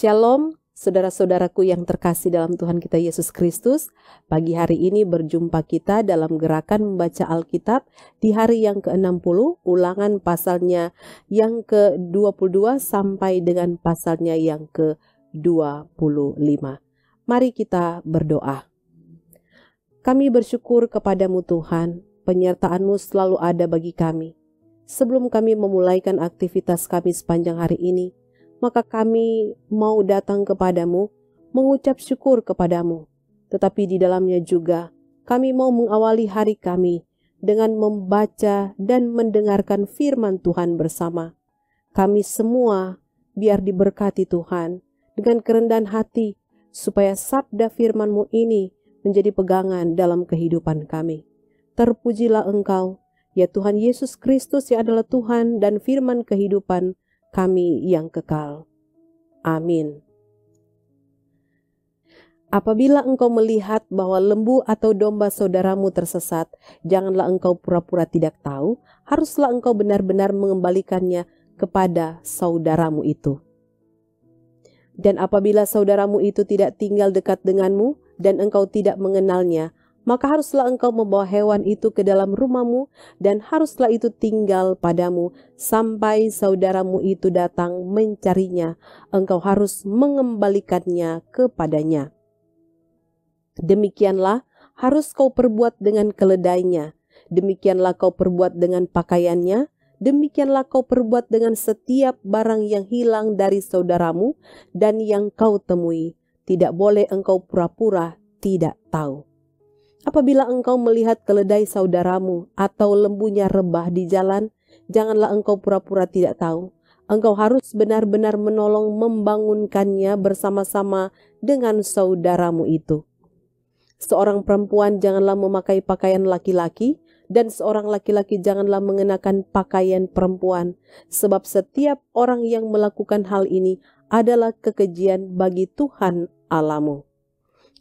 Shalom, saudara-saudaraku yang terkasih dalam Tuhan kita Yesus Kristus. Pagi hari ini berjumpa kita dalam gerakan membaca Alkitab di hari yang ke-60, ulangan pasalnya yang ke-22 sampai dengan pasalnya yang ke-25. Mari kita berdoa. Kami bersyukur kepadamu Tuhan, penyertaan-Mu selalu ada bagi kami. Sebelum kami memulaikan aktivitas kami sepanjang hari ini, maka kami mau datang kepadamu, mengucap syukur kepadamu. Tetapi di dalamnya juga, kami mau mengawali hari kami dengan membaca dan mendengarkan firman Tuhan bersama. Kami semua biar diberkati Tuhan dengan kerendahan hati, supaya sabda firman-Mu ini menjadi pegangan dalam kehidupan kami. Terpujilah Engkau, ya Tuhan Yesus Kristus yang adalah Tuhan dan firman kehidupan kami yang kekal. Amin. Apabila engkau melihat bahwa lembu atau domba saudaramu tersesat, janganlah engkau pura-pura tidak tahu, haruslah engkau benar-benar mengembalikannya kepada saudaramu itu. Dan apabila saudaramu itu tidak tinggal dekat denganmu dan engkau tidak mengenalnya, maka haruslah engkau membawa hewan itu ke dalam rumahmu dan haruslah itu tinggal padamu sampai saudaramu itu datang mencarinya. Engkau harus mengembalikannya kepadanya. Demikianlah harus kau perbuat dengan keledainya. Demikianlah kau perbuat dengan pakaiannya. Demikianlah kau perbuat dengan setiap barang yang hilang dari saudaramu dan yang kau temui. Tidak boleh engkau pura-pura tidak tahu. Apabila engkau melihat keledai saudaramu atau lembunya rebah di jalan, janganlah engkau pura-pura tidak tahu. Engkau harus benar-benar menolong membangunkannya bersama-sama dengan saudaramu itu. Seorang perempuan janganlah memakai pakaian laki-laki, dan seorang laki-laki janganlah mengenakan pakaian perempuan, sebab setiap orang yang melakukan hal ini adalah kekejian bagi Tuhan Allahmu.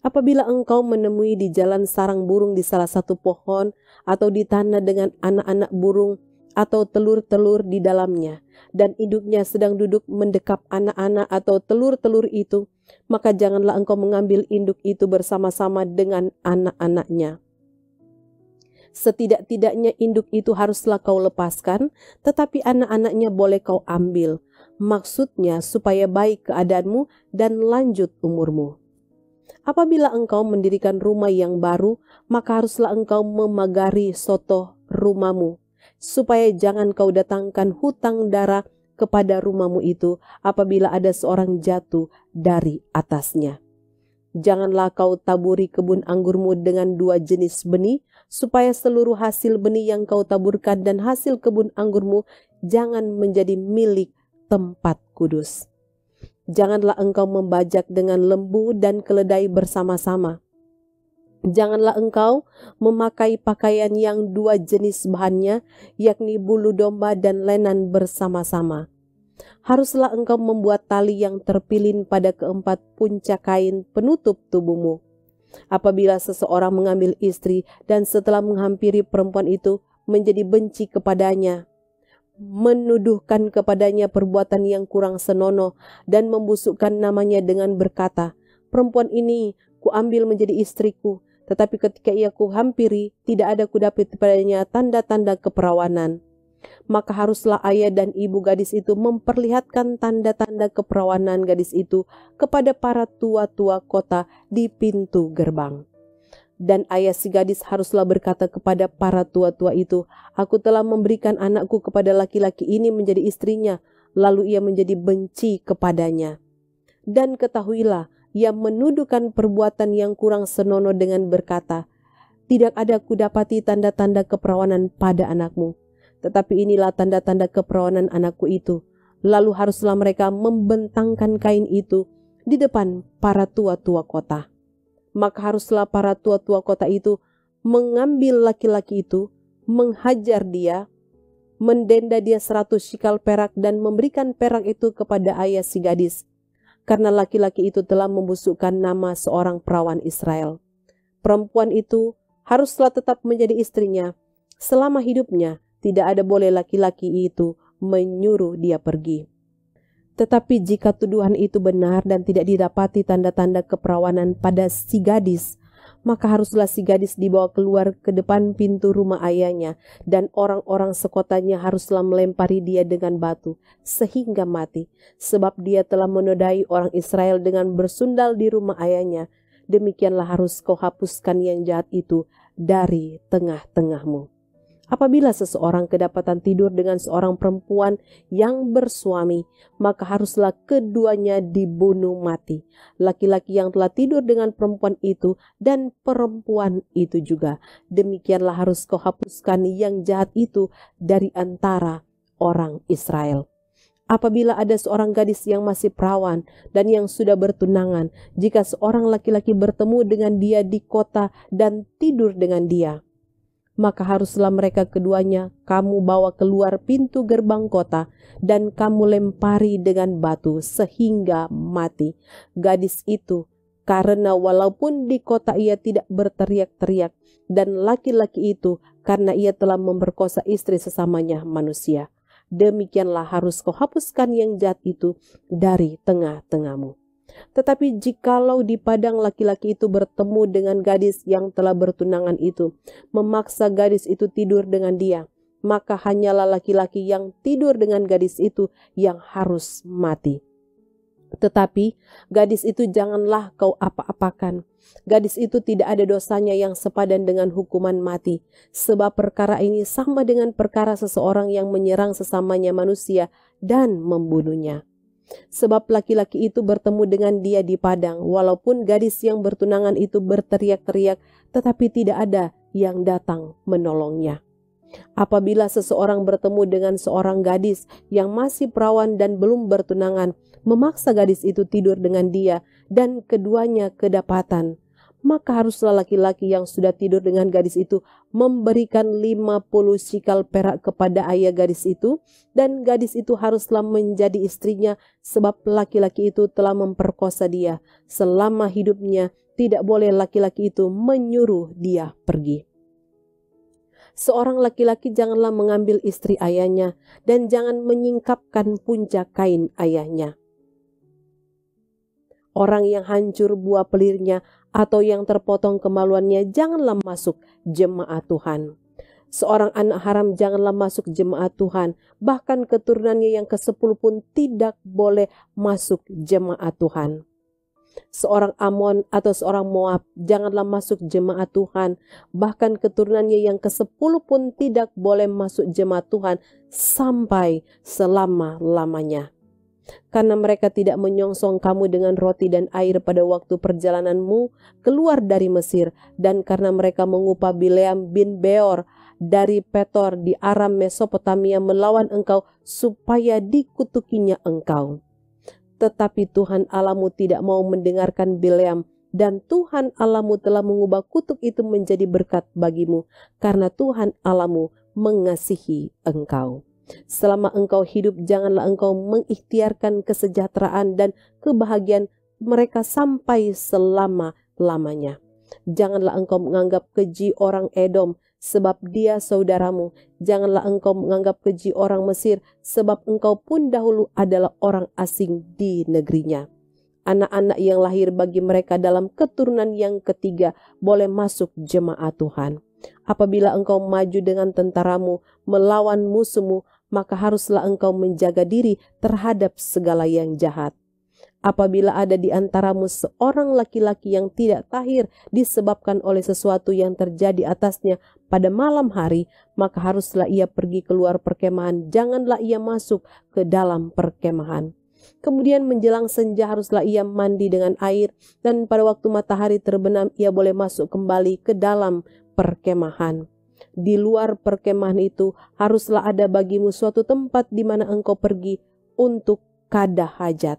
Apabila engkau menemui di jalan sarang burung di salah satu pohon atau di tanah dengan anak-anak burung atau telur-telur di dalamnya, dan induknya sedang duduk mendekap anak-anak atau telur-telur itu, maka janganlah engkau mengambil induk itu bersama-sama dengan anak-anaknya. Setidak-tidaknya induk itu haruslah kau lepaskan, tetapi anak-anaknya boleh kau ambil. Maksudnya supaya baik keadaanmu dan lanjut umurmu. Apabila engkau mendirikan rumah yang baru, maka haruslah engkau memagari sotoh rumahmu, supaya jangan kau datangkan hutang darah kepada rumahmu itu apabila ada seorang jatuh dari atasnya. Janganlah kau taburi kebun anggurmu dengan dua jenis benih, supaya seluruh hasil benih yang kau taburkan dan hasil kebun anggurmu jangan menjadi milik tempat kudus. Janganlah engkau membajak dengan lembu dan keledai bersama-sama. Janganlah engkau memakai pakaian yang dua jenis bahannya, yakni bulu domba dan lenan bersama-sama. Haruslah engkau membuat tali yang terpilin pada keempat puncak kain penutup tubuhmu. Apabila seseorang mengambil istri dan setelah menghampiri perempuan itu menjadi benci kepadanya, menuduhkan kepadanya perbuatan yang kurang senonoh dan membusukkan namanya dengan berkata, perempuan ini kuambil menjadi istriku, tetapi ketika ia kuhampiri tidak ada kudapat padanya tanda-tanda keperawanan. Maka haruslah ayah dan ibu gadis itu memperlihatkan tanda-tanda keperawanan gadis itu kepada para tua-tua kota di pintu gerbang. Dan ayah si gadis haruslah berkata kepada para tua-tua itu, aku telah memberikan anakku kepada laki-laki ini menjadi istrinya, lalu ia menjadi benci kepadanya. Dan ketahuilah, ia menuduhkan perbuatan yang kurang senonoh dengan berkata, tidak ada kudapati tanda-tanda keperawanan pada anakmu, tetapi inilah tanda-tanda keperawanan anakku itu. Lalu haruslah mereka membentangkan kain itu di depan para tua-tua kota. Maka haruslah para tua-tua kota itu mengambil laki-laki itu, menghajar dia, mendenda dia 100 shikal perak dan memberikan perak itu kepada ayah si gadis. Karena laki-laki itu telah membusukkan nama seorang perawan Israel. Perempuan itu haruslah tetap menjadi istrinya. Selama hidupnya tidak ada boleh laki-laki itu menyuruh dia pergi. Tetapi jika tuduhan itu benar dan tidak didapati tanda-tanda keperawanan pada si gadis, maka haruslah si gadis dibawa keluar ke depan pintu rumah ayahnya, dan orang-orang sekotanya haruslah melempari dia dengan batu sehingga mati, sebab dia telah menodai orang Israel dengan bersundal di rumah ayahnya. Demikianlah harus kau hapuskan yang jahat itu dari tengah-tengahmu. Apabila seseorang kedapatan tidur dengan seorang perempuan yang bersuami, maka haruslah keduanya dibunuh mati. Laki-laki yang telah tidur dengan perempuan itu dan perempuan itu juga. Demikianlah harus kau hapuskan yang jahat itu dari antara orang Israel. Apabila ada seorang gadis yang masih perawan dan yang sudah bertunangan, jika seorang laki-laki bertemu dengan dia di kota dan tidur dengan dia, maka haruslah mereka keduanya kamu bawa keluar pintu gerbang kota dan kamu lempari dengan batu sehingga mati gadis itu, karena walaupun di kota ia tidak berteriak-teriak, dan laki-laki itu karena ia telah memperkosa istri sesamanya manusia. Demikianlah harus kau hapuskan yang jahat itu dari tengah-tengahmu. Tetapi jikalau di padang laki-laki itu bertemu dengan gadis yang telah bertunangan itu, memaksa gadis itu tidur dengan dia, maka hanyalah laki-laki yang tidur dengan gadis itu yang harus mati. Tetapi gadis itu janganlah kau apa-apakan. Gadis itu tidak ada dosanya yang sepadan dengan hukuman mati, sebab perkara ini sama dengan perkara seseorang yang menyerang sesamanya manusia dan membunuhnya. Sebab laki-laki itu bertemu dengan dia di padang, walaupun gadis yang bertunangan itu berteriak-teriak, tetapi tidak ada yang datang menolongnya. Apabila seseorang bertemu dengan seorang gadis yang masih perawan dan belum bertunangan, memaksa gadis itu tidur dengan dia, dan keduanya kedapatan, maka haruslah laki-laki yang sudah tidur dengan gadis itu memberikan 50 sikal perak kepada ayah gadis itu, dan gadis itu haruslah menjadi istrinya, sebab laki-laki itu telah memperkosa dia. Selama hidupnya tidak boleh laki-laki itu menyuruh dia pergi. Seorang laki-laki janganlah mengambil istri ayahnya, dan jangan menyingkapkan puncak kain ayahnya. Orang yang hancur buah pelirnya atau yang terpotong kemaluannya janganlah masuk jemaat Tuhan. Seorang anak haram janganlah masuk jemaat Tuhan, bahkan keturunannya yang ke-10 pun tidak boleh masuk jemaat Tuhan. Seorang Amon atau seorang Moab janganlah masuk jemaat Tuhan, bahkan keturunannya yang ke-10 pun tidak boleh masuk jemaat Tuhan sampai selama-lamanya. Karena mereka tidak menyongsong kamu dengan roti dan air pada waktu perjalananmu keluar dari Mesir, dan karena mereka mengupah Bileam bin Beor dari Petor di Aram Mesopotamia melawan engkau supaya dikutukinya engkau. Tetapi Tuhan Allahmu tidak mau mendengarkan Bileam, dan Tuhan Allahmu telah mengubah kutuk itu menjadi berkat bagimu, karena Tuhan Allahmu mengasihi engkau. Selama engkau hidup, janganlah engkau mengikhtiarkan kesejahteraan dan kebahagiaan mereka sampai selama-lamanya. Janganlah engkau menganggap keji orang Edom, sebab dia saudaramu. Janganlah engkau menganggap keji orang Mesir, sebab engkau pun dahulu adalah orang asing di negerinya. Anak-anak yang lahir bagi mereka dalam keturunan yang ketiga boleh masuk jemaat Tuhan. Apabila engkau maju dengan tentaramu melawan musuhmu, maka haruslah engkau menjaga diri terhadap segala yang jahat. Apabila ada di antaramu seorang laki-laki yang tidak tahir disebabkan oleh sesuatu yang terjadi atasnya pada malam hari, maka haruslah ia pergi keluar perkemahan, janganlah ia masuk ke dalam perkemahan. Kemudian menjelang senja haruslah ia mandi dengan air, dan pada waktu matahari terbenam ia boleh masuk kembali ke dalam perkemahan. Di luar perkemahan itu haruslah ada bagimu suatu tempat di mana engkau pergi untuk kadah hajat.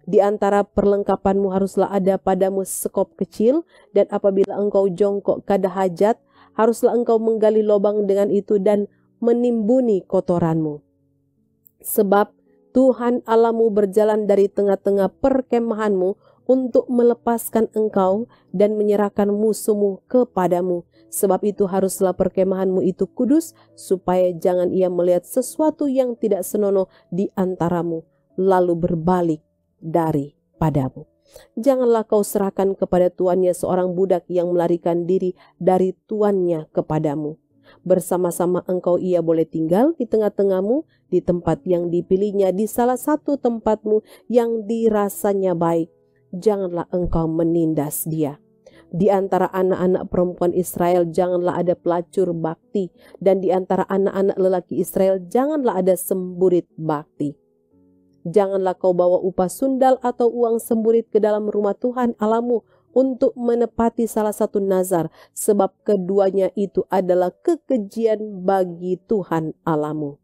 Di antara perlengkapanmu haruslah ada padamu sekop kecil, dan apabila engkau jongkok kadah hajat, haruslah engkau menggali lubang dengan itu dan menimbuni kotoranmu. Sebab Tuhan Allahmu berjalan dari tengah-tengah perkemahanmu untuk melepaskan engkau dan menyerahkan musuhmu kepadamu. Sebab itu haruslah perkemahanmu itu kudus, supaya jangan ia melihat sesuatu yang tidak senonoh di antaramu. lalu berbalik daripadamu. Janganlah kau serahkan kepada tuannya seorang budak yang melarikan diri dari tuannya kepadamu. Bersama-sama engkau ia boleh tinggal di tengah-tengahmu, di tempat yang dipilihnya, di salah satu tempatmu yang dirasanya baik. Janganlah engkau menindas dia. Di antara anak-anak perempuan Israel janganlah ada pelacur bakti, dan di antara anak-anak lelaki Israel janganlah ada semburit bakti. Janganlah kau bawa upah sundal atau uang semburit ke dalam rumah Tuhan Allahmu untuk menepati salah satu nazar, sebab keduanya itu adalah kekejian bagi Tuhan Allahmu.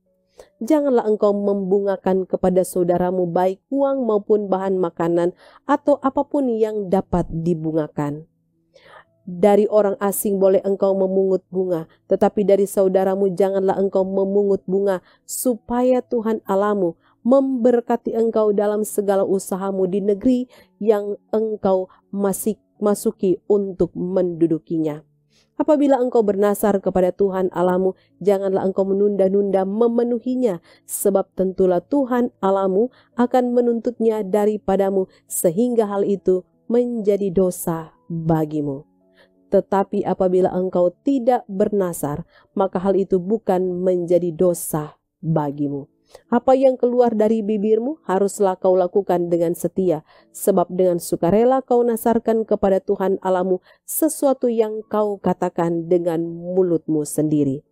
Janganlah engkau membungakan kepada saudaramu baik uang maupun bahan makanan atau apapun yang dapat dibungakan. Dari orang asing boleh engkau memungut bunga, tetapi dari saudaramu janganlah engkau memungut bunga, supaya Tuhan Allahmu memberkati engkau dalam segala usahamu di negeri yang engkau masuki untuk mendudukinya. Apabila engkau bernasar kepada Tuhan Allahmu, janganlah engkau menunda-nunda memenuhinya, sebab tentulah Tuhan Allahmu akan menuntutnya daripadamu, sehingga hal itu menjadi dosa bagimu. Tetapi apabila engkau tidak bernasar, maka hal itu bukan menjadi dosa bagimu. Apa yang keluar dari bibirmu haruslah kau lakukan dengan setia, sebab dengan sukarela kau nasarkan kepada Tuhan Allahmu sesuatu yang kau katakan dengan mulutmu sendiri.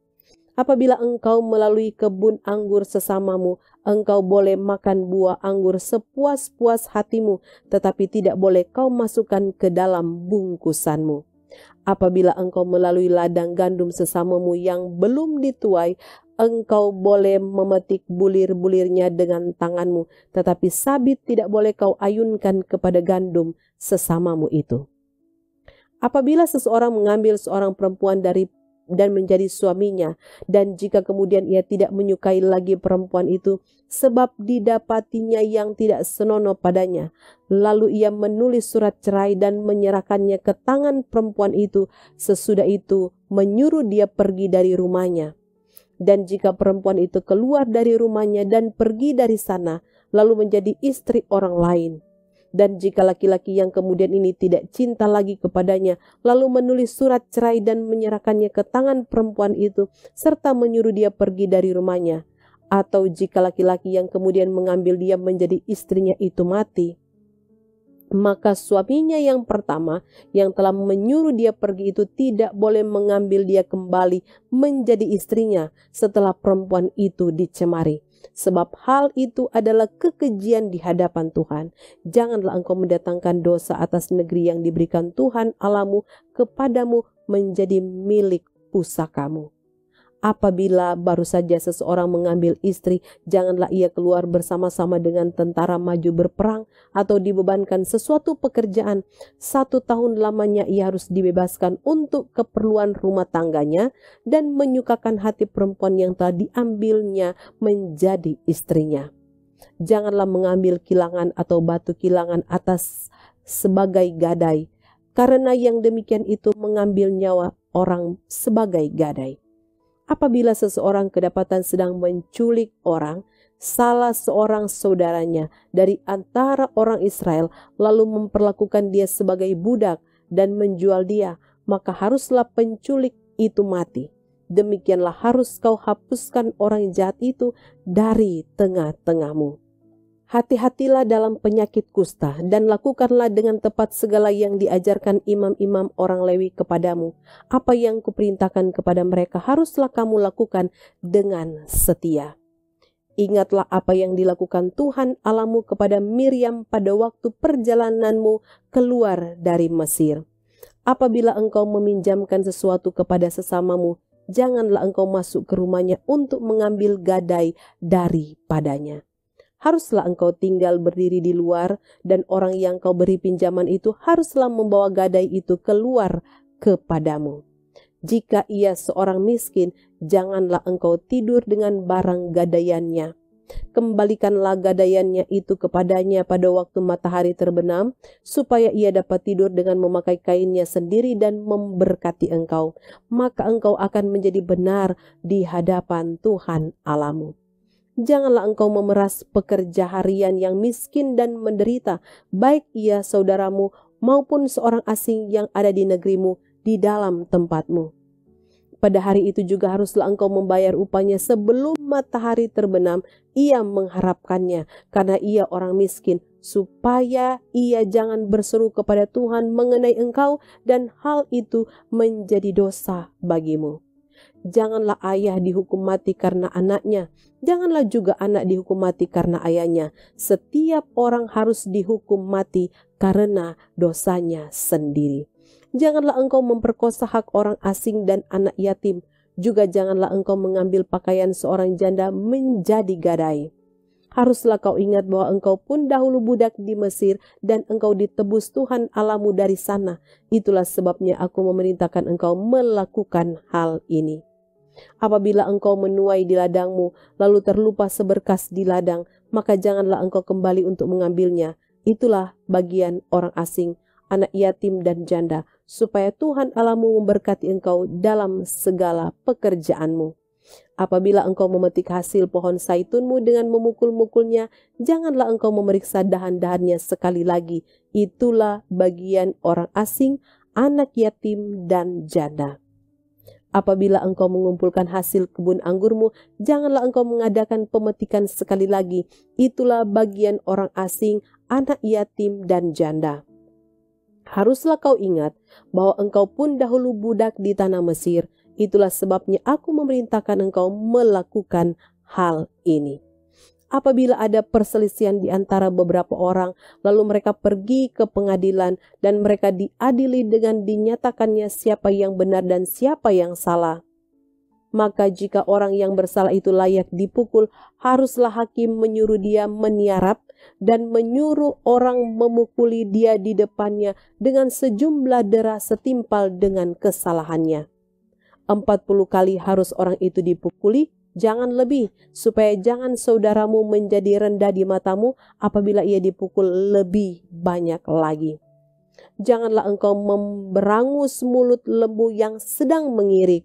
Apabila engkau melalui kebun anggur sesamamu, engkau boleh makan buah anggur sepuas-puas hatimu, tetapi tidak boleh kau masukkan ke dalam bungkusanmu. Apabila engkau melalui ladang gandum sesamamu yang belum dituai, engkau boleh memetik bulir-bulirnya dengan tanganmu, tetapi sabit tidak boleh kau ayunkan kepada gandum sesamamu itu. Apabila seseorang mengambil seorang perempuan dan menjadi suaminya, dan jika kemudian ia tidak menyukai lagi perempuan itu, sebab didapatinya yang tidak senonoh padanya, lalu ia menulis surat cerai dan menyerahkannya ke tangan perempuan itu, sesudah itu menyuruh dia pergi dari rumahnya. Dan jika perempuan itu keluar dari rumahnya dan pergi dari sana, lalu menjadi istri orang lain, dan jika laki-laki yang kemudian ini tidak cinta lagi kepadanya, lalu menulis surat cerai dan menyerahkannya ke tangan perempuan itu, serta menyuruh dia pergi dari rumahnya, atau jika laki-laki yang kemudian mengambil dia menjadi istrinya itu mati, maka suaminya yang pertama yang telah menyuruh dia pergi itu tidak boleh mengambil dia kembali menjadi istrinya setelah perempuan itu dicemari. Sebab hal itu adalah kekejian di hadapan Tuhan. Janganlah engkau mendatangkan dosa atas negeri yang diberikan Tuhan Allahmu kepadamu menjadi milik pusakamu. Apabila baru saja seseorang mengambil istri, janganlah ia keluar bersama-sama dengan tentara maju berperang atau dibebankan sesuatu pekerjaan. 1 tahun lamanya ia harus dibebaskan untuk keperluan rumah tangganya dan menyukakan hati perempuan yang telah diambilnya menjadi istrinya. Janganlah mengambil kilangan atau batu kilangan atas sebagai gadai, karena yang demikian itu mengambil nyawa orang sebagai gadai. Apabila seseorang kedapatan sedang menculik orang, salah seorang saudaranya dari antara orang Israel, lalu memperlakukan dia sebagai budak dan menjual dia, maka haruslah penculik itu mati. Demikianlah harus kau hapuskan orang jahat itu dari tengah-tengahmu. Hati-hatilah dalam penyakit kusta, dan lakukanlah dengan tepat segala yang diajarkan imam-imam orang Lewi kepadamu. Apa yang kuperintahkan kepada mereka haruslah kamu lakukan dengan setia. Ingatlah apa yang dilakukan Tuhan Allahmu kepada Miriam pada waktu perjalananmu keluar dari Mesir. Apabila engkau meminjamkan sesuatu kepada sesamamu, janganlah engkau masuk ke rumahnya untuk mengambil gadai daripadanya. Haruslah engkau tinggal berdiri di luar, dan orang yang kau beri pinjaman itu haruslah membawa gadai itu keluar kepadamu. Jika ia seorang miskin, janganlah engkau tidur dengan barang gadaiannya. Kembalikanlah gadaiannya itu kepadanya pada waktu matahari terbenam, supaya ia dapat tidur dengan memakai kainnya sendiri dan memberkati engkau. Maka engkau akan menjadi benar di hadapan Tuhan Allahmu. Janganlah engkau memeras pekerja harian yang miskin dan menderita, baik ia saudaramu maupun seorang asing yang ada di negerimu di dalam tempatmu. Pada hari itu juga haruslah engkau membayar upahnya sebelum matahari terbenam. Ia mengharapkannya karena ia orang miskin, supaya ia jangan berseru kepada Tuhan mengenai engkau dan hal itu menjadi dosa bagimu. Janganlah ayah dihukum mati karena anaknya, janganlah juga anak dihukum mati karena ayahnya. Setiap orang harus dihukum mati karena dosanya sendiri. Janganlah engkau memperkosa hak orang asing dan anak yatim. Juga janganlah engkau mengambil pakaian seorang janda menjadi gadai. Haruslah kau ingat bahwa engkau pun dahulu budak di Mesir dan engkau ditebus Tuhan Allahmu dari sana. Itulah sebabnya aku memerintahkan engkau melakukan hal ini. Apabila engkau menuai di ladangmu, lalu terlupa seberkas di ladang, maka janganlah engkau kembali untuk mengambilnya. Itulah bagian orang asing, anak yatim dan janda, supaya Tuhan Allahmu memberkati engkau dalam segala pekerjaanmu. Apabila engkau memetik hasil pohon zaitunmu dengan memukul-mukulnya, janganlah engkau memeriksa dahan-dahannya sekali lagi. Itulah bagian orang asing, anak yatim dan janda. Apabila engkau mengumpulkan hasil kebun anggurmu, janganlah engkau mengadakan pemetikan sekali lagi. Itulah bagian orang asing, anak yatim dan janda. Haruslah kau ingat bahwa engkau pun dahulu budak di tanah Mesir. Itulah sebabnya aku memerintahkan engkau melakukan hal ini. Apabila ada perselisihan di antara beberapa orang, lalu mereka pergi ke pengadilan dan mereka diadili dengan dinyatakannya siapa yang benar dan siapa yang salah. Maka jika orang yang bersalah itu layak dipukul, haruslah hakim menyuruh dia meniarap dan menyuruh orang memukuli dia di depannya dengan sejumlah dera setimpal dengan kesalahannya. 40 kali harus orang itu dipukuli, jangan lebih, supaya jangan saudaramu menjadi rendah di matamu apabila ia dipukul lebih banyak lagi. Janganlah engkau memberangus mulut lembu yang sedang mengirik.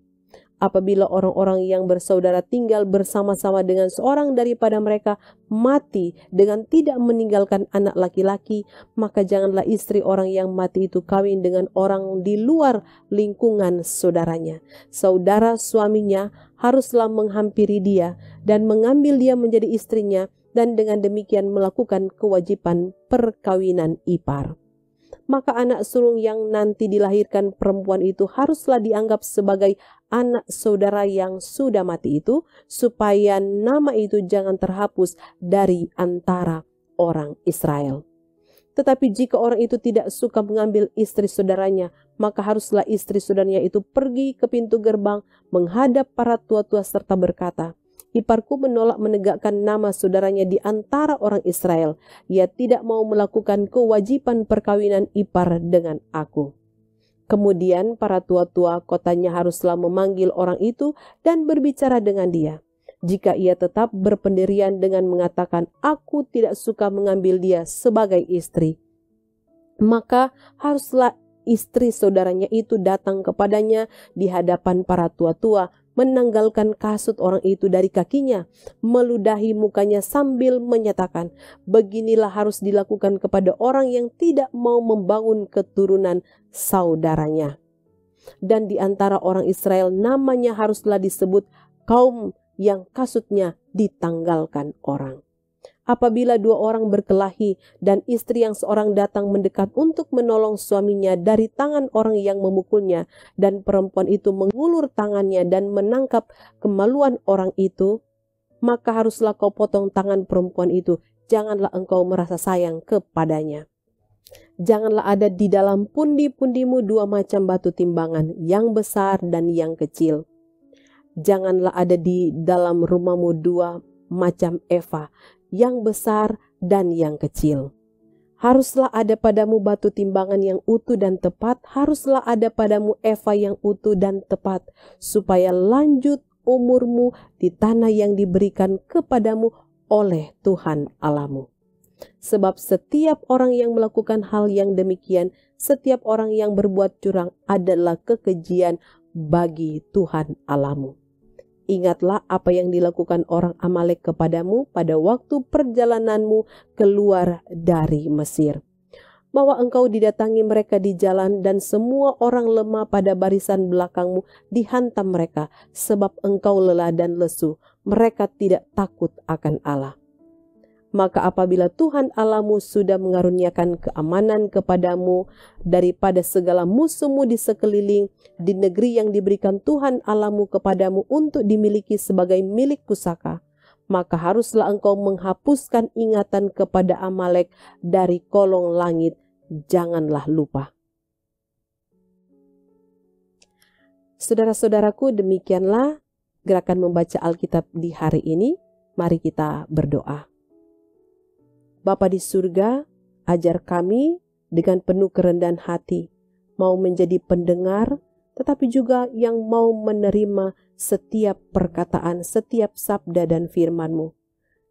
Apabila orang-orang yang bersaudara tinggal bersama-sama dengan seorang daripada mereka mati dengan tidak meninggalkan anak laki-laki, maka janganlah istri orang yang mati itu kawin dengan orang di luar lingkungan saudaranya. Saudara suaminya haruslah menghampiri dia dan mengambil dia menjadi istrinya, dan dengan demikian melakukan kewajiban perkawinan ipar. Maka anak sulung yang nanti dilahirkan perempuan itu haruslah dianggap sebagai anak saudara yang sudah mati itu, supaya nama itu jangan terhapus dari antara orang Israel. Tetapi jika orang itu tidak suka mengambil istri saudaranya, maka haruslah istri saudaranya itu pergi ke pintu gerbang menghadap para tua-tua serta berkata, "Iparku menolak menegakkan nama saudaranya di antara orang Israel. Ia tidak mau melakukan kewajiban perkawinan ipar dengan aku." Kemudian para tua-tua kotanya haruslah memanggil orang itu dan berbicara dengan dia. Jika ia tetap berpendirian dengan mengatakan, "Aku tidak suka mengambil dia sebagai istri," maka haruslah istri saudaranya itu datang kepadanya di hadapan para tua-tua, menanggalkan kasut orang itu dari kakinya, meludahi mukanya sambil menyatakan, "Beginilah harus dilakukan kepada orang yang tidak mau membangun keturunan saudaranya." Dan di antara orang Israel namanya haruslah disebut kaum yang kasutnya ditanggalkan orang. Apabila dua orang berkelahi dan istri yang seorang datang mendekat untuk menolong suaminya dari tangan orang yang memukulnya, dan perempuan itu mengulur tangannya dan menangkap kemaluan orang itu, maka haruslah kau potong tangan perempuan itu. Janganlah engkau merasa sayang kepadanya. Janganlah ada di dalam pundi-pundimu dua macam batu timbangan, yang besar dan yang kecil. Janganlah ada di dalam rumahmu dua macam eva, yang besar dan yang kecil. Haruslah ada padamu batu timbangan yang utuh dan tepat, haruslah ada padamu eva yang utuh dan tepat, supaya lanjut umurmu di tanah yang diberikan kepadamu oleh Tuhan Allahmu. Sebab setiap orang yang melakukan hal yang demikian, setiap orang yang berbuat curang adalah kekejian bagi Tuhan Allahmu. Ingatlah apa yang dilakukan orang Amalek kepadamu pada waktu perjalananmu keluar dari Mesir. Bahwa engkau didatangi mereka di jalan dan semua orang lemah pada barisan belakangmu dihantam mereka, sebab engkau lelah dan lesu, mereka tidak takut akan Allah. Maka apabila Tuhan Allahmu sudah mengaruniakan keamanan kepadamu daripada segala musuhmu di sekeliling, di negeri yang diberikan Tuhan Allahmu kepadamu untuk dimiliki sebagai milik pusaka, maka haruslah engkau menghapuskan ingatan kepada Amalek dari kolong langit. Janganlah lupa. Saudara-saudaraku, demikianlah gerakan membaca Alkitab di hari ini. Mari kita berdoa. Bapa di surga, ajar kami dengan penuh kerendahan hati, mau menjadi pendengar, tetapi juga yang mau menerima setiap perkataan, setiap sabda dan firman-Mu.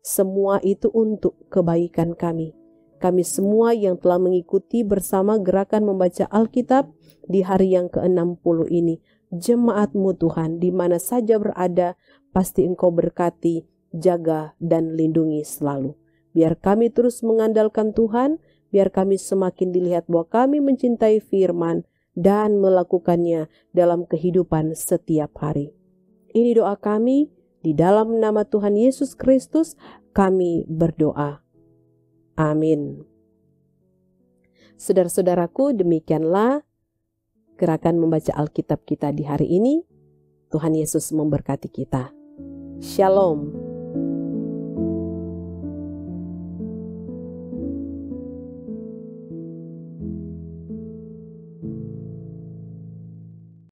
Semua itu untuk kebaikan kami. Kami semua yang telah mengikuti bersama gerakan membaca Alkitab di hari yang ke-60 ini. Jemaat-Mu Tuhan, di mana saja berada, pasti Engkau berkati, jaga, dan lindungi selalu. Biar kami terus mengandalkan Tuhan, biar kami semakin dilihat bahwa kami mencintai firman dan melakukannya dalam kehidupan setiap hari. Ini doa kami, di dalam nama Tuhan Yesus Kristus kami berdoa. Amin. Saudara-saudaraku, demikianlah gerakan membaca Alkitab kita di hari ini. Tuhan Yesus memberkati kita. Shalom.